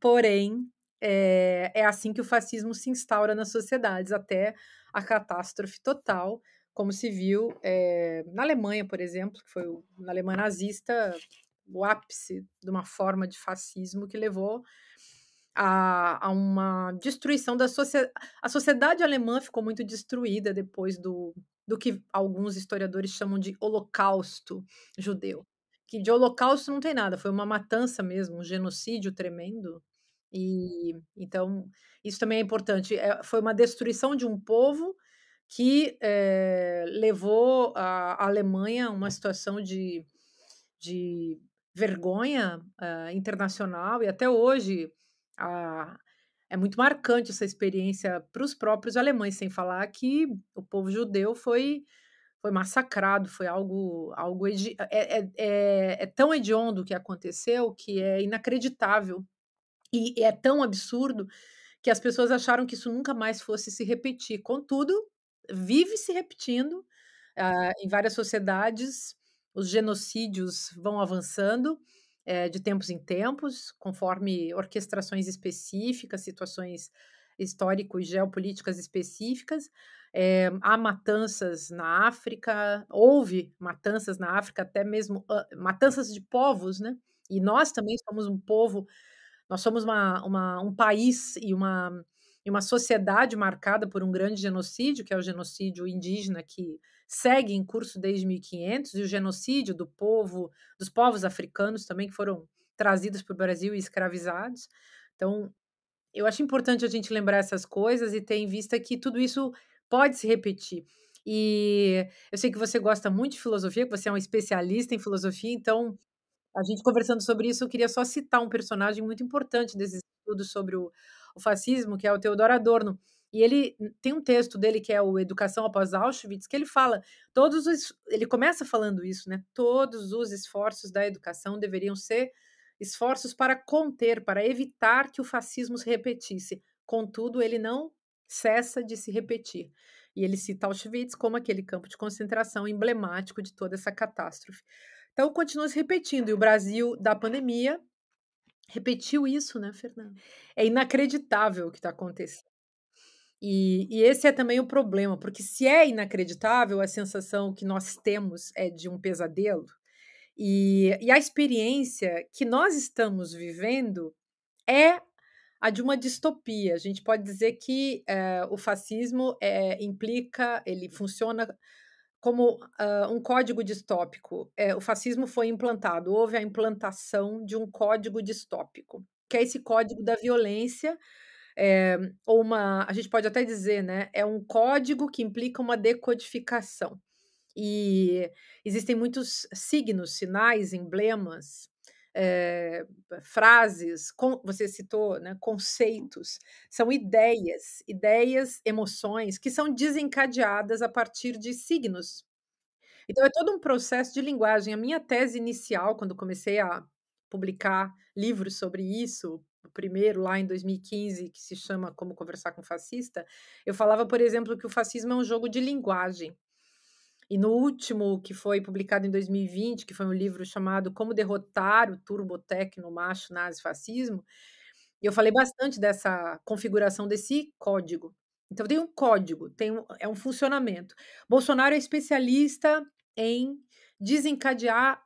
porém, é assim que o fascismo se instaura nas sociedades, até a catástrofe total, como se viu, na Alemanha, por exemplo, que foi na Alemanha nazista, o ápice de uma forma de fascismo que levou a uma destruição da sociedade. A sociedade alemã ficou muito destruída depois do que alguns historiadores chamam de holocausto judeu, que de holocausto não tem nada, foi uma matança mesmo, um genocídio tremendo, e então isso também é importante, foi uma destruição de um povo que, levou a Alemanha a uma situação de vergonha, internacional, e até hoje, a é muito marcante essa experiência para os próprios alemães, sem falar que o povo judeu foi massacrado, foi algo é tão hediondo o que aconteceu, que é inacreditável, e é tão absurdo que as pessoas acharam que isso nunca mais fosse se repetir. Contudo, vive se repetindo, em várias sociedades, os genocídios vão avançando, de tempos em tempos, conforme orquestrações específicas, situações histórico e geopolíticas específicas. Há matanças na África, houve matanças na África, até mesmo matanças de povos, né? E nós também somos um povo, nós somos um país e uma sociedade marcada por um grande genocídio, que é o genocídio indígena, que segue em curso desde 1500, e o genocídio dos povos africanos também, que foram trazidos para o Brasil e escravizados. Então, eu acho importante a gente lembrar essas coisas e ter em vista que tudo isso pode se repetir. E eu sei que você gosta muito de filosofia, que você é um especialista em filosofia, então a gente conversando sobre isso, eu queria só citar um personagem muito importante desses estudos sobre o fascismo, que é o Theodor Adorno. E ele tem um texto dele que é o Educação após Auschwitz, que ele fala, ele começa falando isso, né? Todos os esforços da educação deveriam ser esforços para conter, para evitar que o fascismo se repetisse. Contudo, ele não cessa de se repetir. E ele cita Auschwitz como aquele campo de concentração emblemático de toda essa catástrofe. Então continua se repetindo, e o Brasil da pandemia repetiu isso, né, Fernanda? É inacreditável o que está acontecendo. E esse é também o problema, porque se é inacreditável, a sensação que nós temos é de um pesadelo, e a experiência que nós estamos vivendo é a de uma distopia. A gente pode dizer que, o fascismo, ele funciona como, um código distópico. O fascismo foi implantado, houve a implantação de um código distópico, que é esse código da violência, eh, ou uma a gente pode até dizer, né, é um código que implica uma decodificação. E existem muitos signos, sinais, emblemas, eh, frases, você citou, né, conceitos, são ideias, emoções que são desencadeadas a partir de signos. Então é todo um processo de linguagem. A minha tese inicial, quando comecei a publicar livros sobre isso, o primeiro lá em 2015, que se chama Como Conversar com um Fascista, eu falava, por exemplo, que o fascismo é um jogo de linguagem. E no último, que foi publicado em 2020, que foi um livro chamado Como Derrotar o Turbotecno Macho Nazi Fascismo, eu falei bastante dessa configuração desse código. Então tem um código, é um funcionamento. Bolsonaro é especialista em desencadear,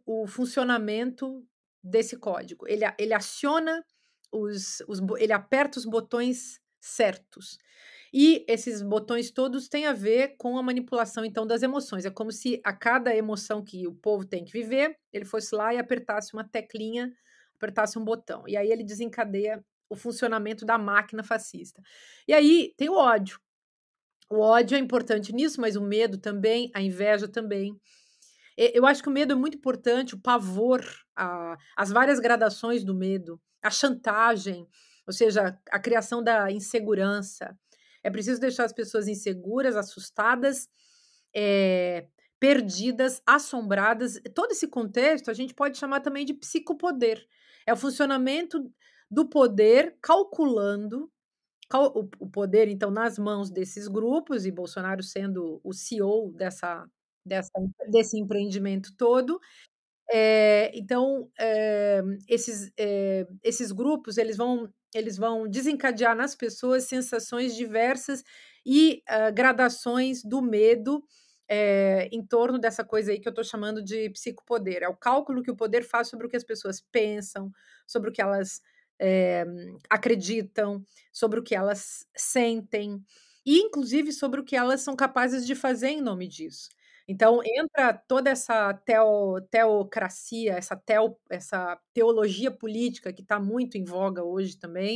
o funcionamento desse código. Ele aciona ele aperta os botões certos. E esses botões todos têm a ver com a manipulação, então, das emoções. É como se a cada emoção que o povo tem que viver, ele fosse lá e apertasse uma teclinha, apertasse um botão. E aí ele desencadeia o funcionamento da máquina fascista. E aí tem o ódio. O ódio é importante nisso, mas o medo também, a inveja também. Eu acho que o medo é muito importante, o pavor, as várias gradações do medo, a chantagem, ou seja, a criação da insegurança. É preciso deixar as pessoas inseguras, assustadas, perdidas, assombradas. Todo esse contexto a gente pode chamar também de psicopoder. É o funcionamento do poder calculando o poder, então, nas mãos desses grupos, e Bolsonaro sendo o CEO desse empreendimento todo. Então, esses grupos, eles vão desencadear nas pessoas sensações diversas e, gradações do medo, em torno dessa coisa aí que eu estou chamando de psicopoder. É o cálculo que o poder faz sobre o que as pessoas pensam, sobre o que elas, eh, acreditam, sobre o que elas sentem e inclusive sobre o que elas são capazes de fazer em nome disso. Então entra toda essa teocracia, essa teologia política que está muito em voga hoje também,